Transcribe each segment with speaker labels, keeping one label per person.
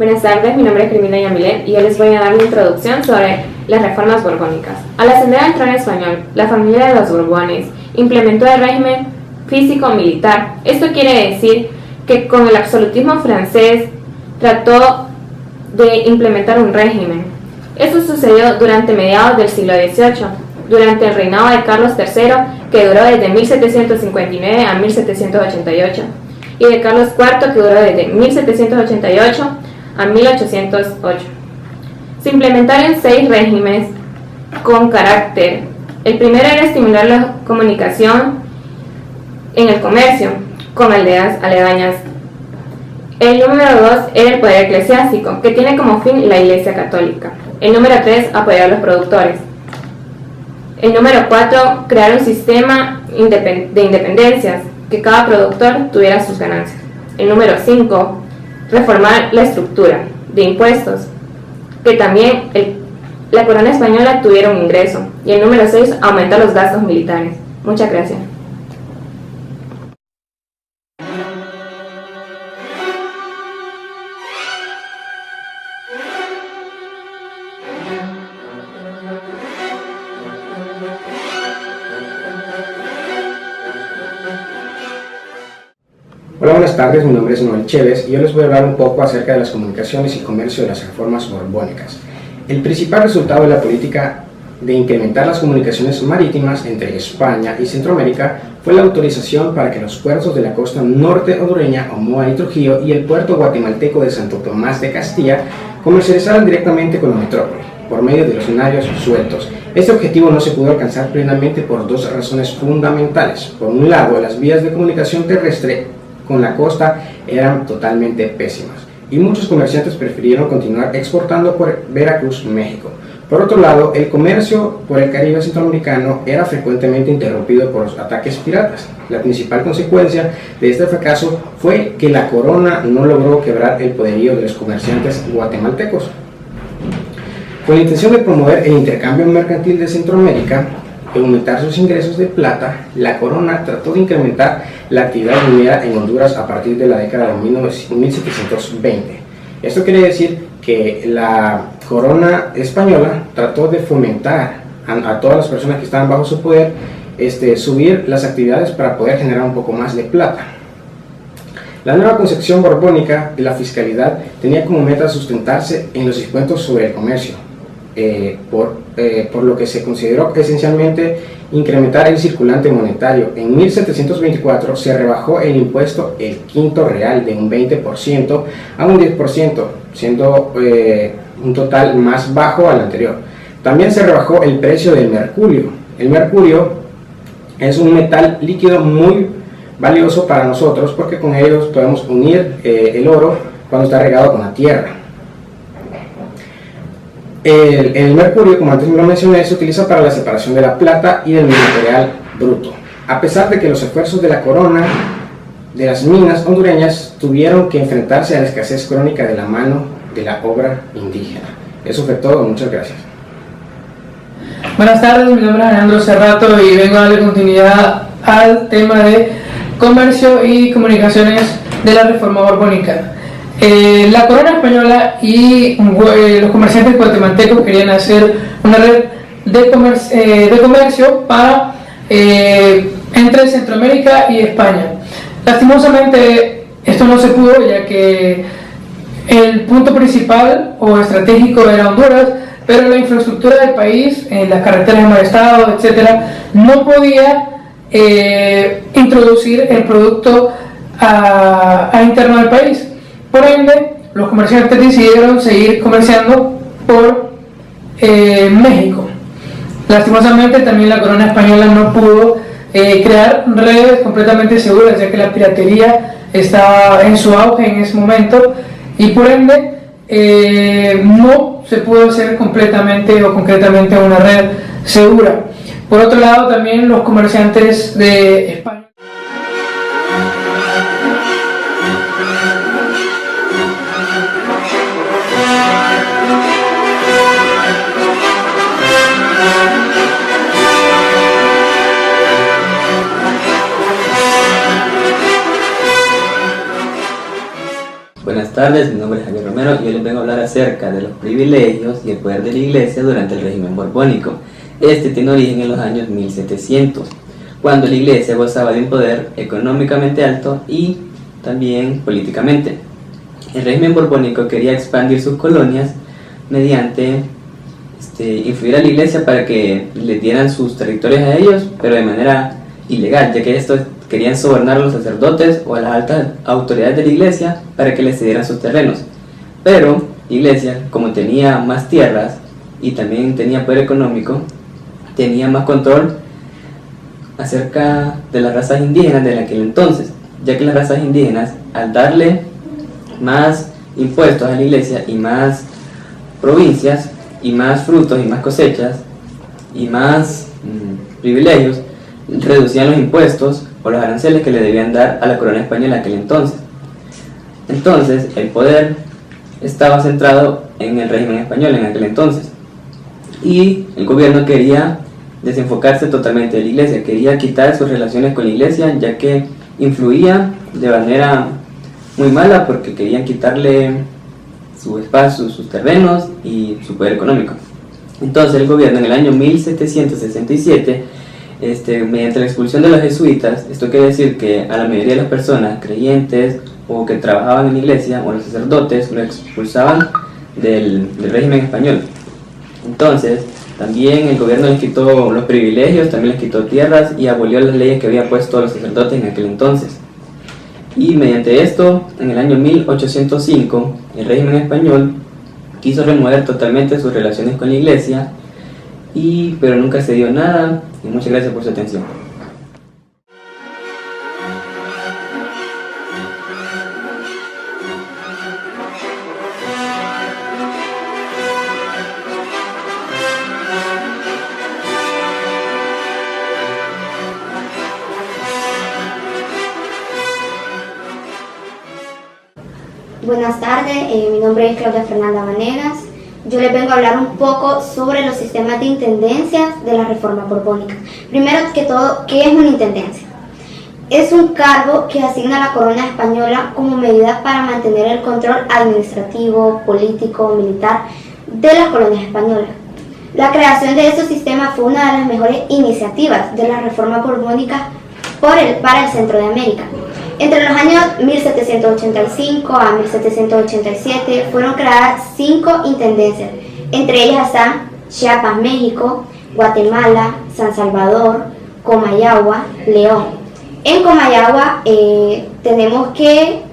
Speaker 1: Buenas tardes, mi nombre es Cristina Yamilet y yo les voy a dar una introducción sobre las reformas borbónicas. Al ascender al trono español, la familia de los Borbones implementó el régimen físico-militar. Esto quiere decir que con el absolutismo francés trató de implementar un régimen. Esto sucedió durante mediados del siglo XVIII, durante el reinado de Carlos III, que duró desde 1759 a 1788, y de Carlos IV, que duró desde 1788 a 1808. Se implementaron 6 regímenes con carácter. El primero era estimular la comunicación en el comercio con aldeas aledañas. El número 2 era el poder eclesiástico, que tiene como fin la Iglesia Católica. El número 3, apoyar a los productores. El número 4, crear un sistema de independencias, que cada productor tuviera sus ganancias. El número 5, reformar la estructura de impuestos, que también la corona española tuviera un ingreso. Y el número 6, aumentar los gastos militares. Muchas gracias.
Speaker 2: Hola, buenas tardes, mi nombre es Noel Chévez y yo les voy a hablar un poco acerca de las comunicaciones y comercio de las reformas borbónicas. El principal resultado de la política de incrementar las comunicaciones marítimas entre España y Centroamérica fue la autorización para que los puertos de la costa norte hondureña, Omoa y Trujillo, y el puerto guatemalteco de Santo Tomás de Castilla comercializaran directamente con la metrópoli, por medio de los navios sueltos. Este objetivo no se pudo alcanzar plenamente por 2 razones fundamentales. Por un lado, las vías de comunicación terrestre con la costa eran totalmente pésimas y muchos comerciantes prefirieron continuar exportando por Veracruz, México. Por otro lado, el comercio por el Caribe centroamericano era frecuentemente interrumpido por los ataques piratas. La principal consecuencia de este fracaso fue que la corona no logró quebrar el poderío de los comerciantes guatemaltecos. Con la intención de promover el intercambio mercantil de Centroamérica y aumentar sus ingresos de plata, la corona trató de incrementar la actividad minera en Honduras a partir de la década de 1720. Esto quiere decir que la corona española trató de fomentar a todas las personas que estaban bajo su poder subir las actividades para poder generar un poco más de plata. La nueva concepción borbónica de la fiscalidad tenía como meta sustentarse en los impuestos sobre el comercio, por lo que se consideró esencialmente incrementar el circulante monetario. En 1724 se rebajó el impuesto el quinto real de un 20% a un 10%, siendo un total más bajo al anterior. También se rebajó el precio del mercurio. El mercurio es un metal líquido muy valioso para nosotros porque con ellos podemos unir el oro cuando está regado con la tierra. El mercurio, como antes lo mencioné, se utiliza para la separación de la plata y del material bruto. A pesar de que los esfuerzos de la corona de las minas hondureñas tuvieron que enfrentarse a la escasez crónica de la mano de la obra indígena. Eso fue todo, muchas gracias.
Speaker 3: Buenas tardes, mi nombre es Alejandro Cerrato y vengo a darle continuidad al tema de comercio y comunicaciones de la reforma borbónica. La corona española y los comerciantes guatemaltecos querían hacer una red de comercio para entre Centroamérica y España. Lastimosamente esto no se pudo, ya que el punto principal o estratégico era Honduras, pero la infraestructura del país, las carreteras de mal estado, etcétera, no podía introducir el producto a interno del país. Por ende, los comerciantes decidieron seguir comerciando por México. Lastimosamente, también la corona española no pudo crear redes completamente seguras, ya que la piratería estaba en su auge en ese momento y por ende no se pudo hacer completamente o concretamente una red segura. Por otro lado, también los comerciantes de España
Speaker 4: Buenas buenas tardes, mi nombre es Javier Romero y hoy les vengo a hablar acerca de los privilegios y el poder de la Iglesia durante el régimen borbónico. Este tiene origen en los años 1700, cuando la Iglesia gozaba de un poder económicamente alto y también políticamente. El régimen borbónico quería expandir sus colonias mediante influir a la Iglesia para que les dieran sus territorios a ellos, pero de manera ilegal, ya que estos querían sobornar a los sacerdotes o a las altas autoridades de la Iglesia para que les cedieran sus terrenos. Pero la Iglesia, como tenía más tierras y también tenía poder económico, tenía más control acerca de las razas indígenas de aquel entonces, ya que las razas indígenas, al darle más impuestos a la Iglesia y más provincias y más frutos y más cosechas y más privilegios, reducían los impuestos o los aranceles que le debían dar a la corona española en aquel entonces. Entonces el poder estaba centrado en el régimen español en aquel entonces y el gobierno quería desenfocarse totalmente de la Iglesia, quería quitar sus relaciones con la Iglesia, ya que influía de manera muy mala porque querían quitarle su espacio, sus terrenos y su poder económico. Entonces el gobierno en el año 1767, mediante la expulsión de los jesuitas, esto quiere decir que a la mayoría de las personas creyentes o que trabajaban en la Iglesia o los sacerdotes lo expulsaban del régimen español. Entonces también el gobierno les quitó los privilegios, también les quitó tierras y abolió las leyes que había puesto a los sacerdotes en aquel entonces. Y mediante esto, en el año 1805, el régimen español quiso remover totalmente sus relaciones con la Iglesia, pero nunca se dio nada, y muchas gracias por su atención.
Speaker 5: Buenas tardes, mi nombre es Claudia Fernanda Vanegas. Yo les vengo a hablar un poco sobre los sistemas de intendencias de la Reforma Borbónica. Primero que todo, ¿qué es una intendencia? Es un cargo que asigna la corona española como medida para mantener el control administrativo, político, militar de las colonias españolas. La creación de estos sistemas fue una de las mejores iniciativas de la Reforma Borbónica para el centro de América. Entre los años 1785 a 1787 fueron creadas 5 intendencias, entre ellas están Chiapas, México, Guatemala, San Salvador, Comayagua, León. En Comayagua tenemos que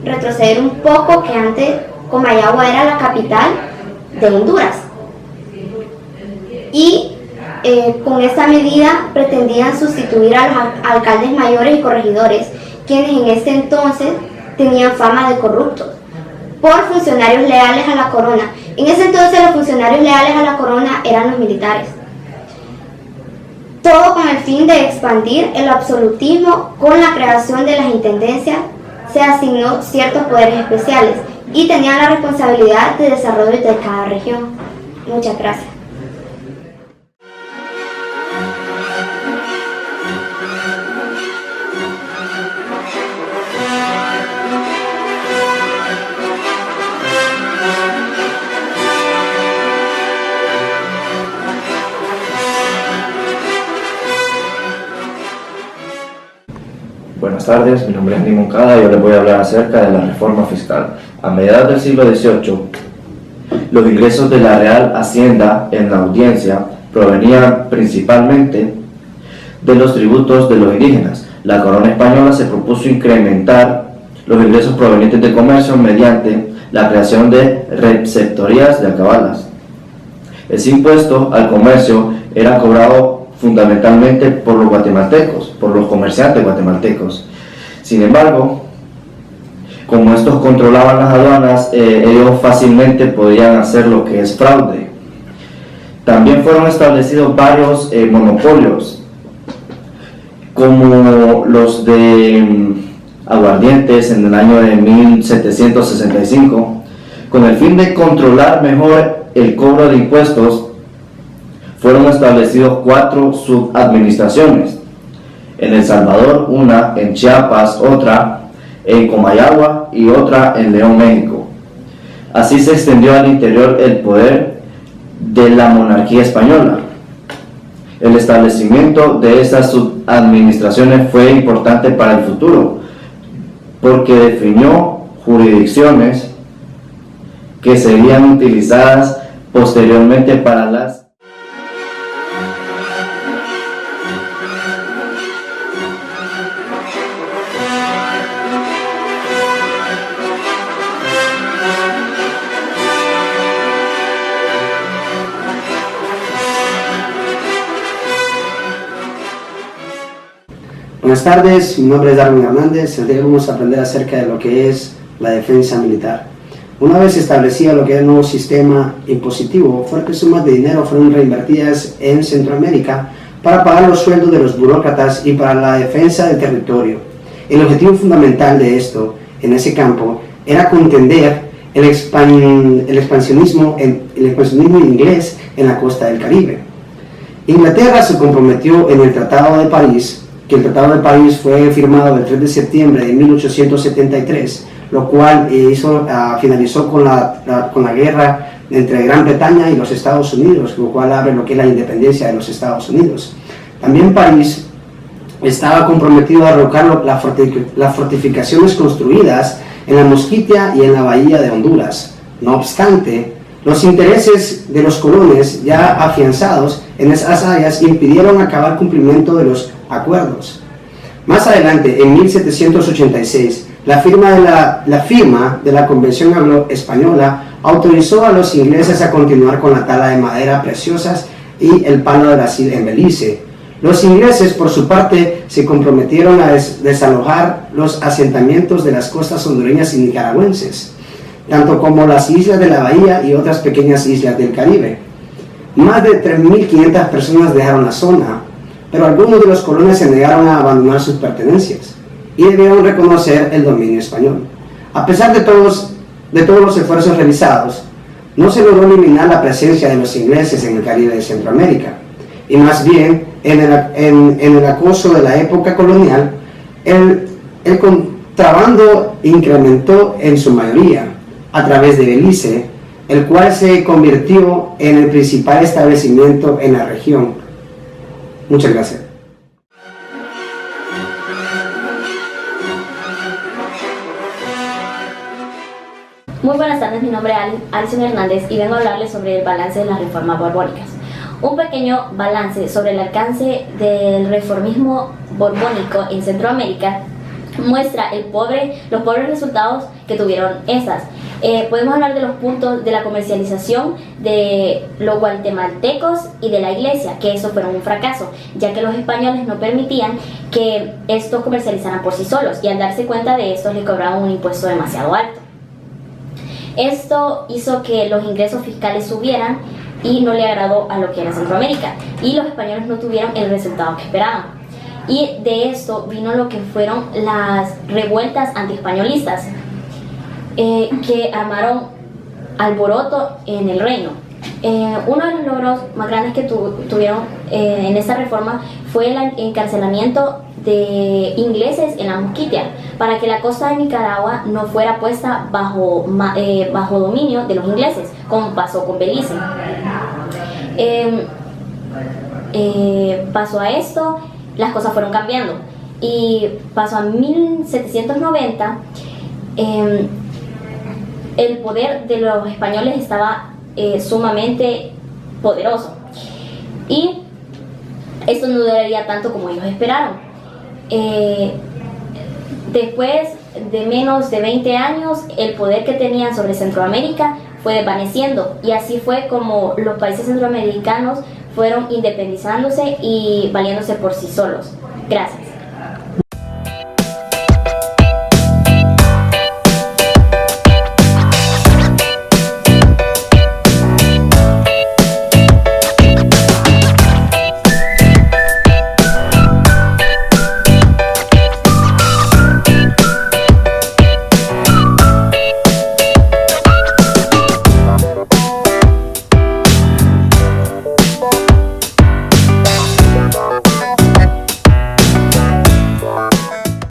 Speaker 5: retroceder un poco, que antes Comayagua era la capital de Honduras. Y con esta medida pretendían sustituir a los alcaldes mayores y corregidores, quienes en este entonces tenían fama de corruptos, por funcionarios leales a la corona. En ese entonces los funcionarios leales a la corona eran los militares. Todo con el fin de expandir el absolutismo. Con la creación de las intendencias se asignó ciertos poderes especiales y tenían la responsabilidad de desarrollo de cada región. Muchas gracias.
Speaker 6: Buenas tardes, mi nombre es Andy Moncada y yo les voy a hablar acerca de la reforma fiscal. A mediados del siglo XVIII, los ingresos de la Real Hacienda en la Audiencia provenían principalmente de los tributos de los indígenas. La corona española se propuso incrementar los ingresos provenientes de comercio mediante la creación de receptorías de alcabalas. Ese impuesto al comercio era cobrado fundamentalmente por los guatemaltecos, por los comerciantes guatemaltecos. Sin embargo, como estos controlaban las aduanas, ellos fácilmente podían hacer lo que es fraude. También fueron establecidos varios monopolios, como los de aguardientes en el año de 1765, con el fin de controlar mejor el cobro de impuestos. Fueron establecidos 4 subadministraciones, en El Salvador una, en Chiapas otra, en Comayagua y otra en León, México. Así se extendió al interior el poder de la monarquía española. El establecimiento de estas subadministraciones fue importante para el futuro, porque definió jurisdicciones que serían utilizadas posteriormente para las
Speaker 7: Buenas tardes, mi nombre es Darwin Hernández. El día de hoy vamos a aprender acerca de lo que es la defensa militar. Una vez establecido lo que era el nuevo sistema impositivo, fuertes sumas de dinero fueron reinvertidas en Centroamérica para pagar los sueldos de los burócratas y para la defensa del territorio. El objetivo fundamental de esto, en ese campo, era contender el expansionismo inglés en la costa del Caribe. Inglaterra se comprometió en el Tratado de París, que el Tratado de París fue firmado el 3 de septiembre de 1873, lo cual finalizó con la guerra entre Gran Bretaña y los Estados Unidos, lo cual abre lo que es la independencia de los Estados Unidos. También París estaba comprometido a derrocar las fortificaciones construidas en la Mosquitia y en la bahía de Honduras. No obstante, los intereses de los colones ya afianzados en esas áreas impidieron acabar cumplimiento de los acuerdos. Más adelante, en 1786, la firma de la Convención Anglo-Española autorizó a los ingleses a continuar con la tala de madera preciosas y el palo de Brasil en Belice. Los ingleses, por su parte, se comprometieron a desalojar los asentamientos de las costas hondureñas y nicaragüenses, tanto como las islas de la bahía y otras pequeñas islas del Caribe. Más de 3.500 personas dejaron la zona, pero algunos de los colonos se negaron a abandonar sus pertenencias y debieron reconocer el dominio español. A pesar de todos los esfuerzos realizados, no se logró eliminar la presencia de los ingleses en el Caribe de Centroamérica, y más bien, en el acoso de la época colonial, el contrabando incrementó en su mayoría a través de Belice, el cual se convirtió en el principal establecimiento en la región. Muchas gracias.
Speaker 8: Muy buenas tardes, mi nombre es Alison Hernández y vengo a hablarles sobre el balance de las reformas borbónicas. Un pequeño balance sobre el alcance del reformismo borbónico en Centroamérica muestra los pobres resultados que tuvieron estas. Podemos hablar de los puntos de la comercialización de los guatemaltecos y de la iglesia, que eso fueron un fracaso, ya que los españoles no permitían que estos comercializaran por sí solos, y al darse cuenta de esto les cobraban un impuesto demasiado alto. Esto hizo que los ingresos fiscales subieran y no le agradó a lo que era Centroamérica, y los españoles no tuvieron el resultado que esperaban. Y de esto vino lo que fueron las revueltas antiespañolistas, que armaron alboroto en el reino. Uno de los logros más grandes que tuvieron en esta reforma fue el encarcelamiento de ingleses en la Mosquitia, para que la costa de Nicaragua no fuera puesta bajo dominio de los ingleses, como pasó con Belice. Pasó a esto, las cosas fueron cambiando, y pasó a 1790. El poder de los españoles estaba sumamente poderoso, y esto no duraría tanto como ellos esperaron. Después de menos de 20 años, el poder que tenían sobre Centroamérica fue desvaneciendo, y así fue como los países centroamericanos fueron independizándose y valiéndose por sí solos. Gracias.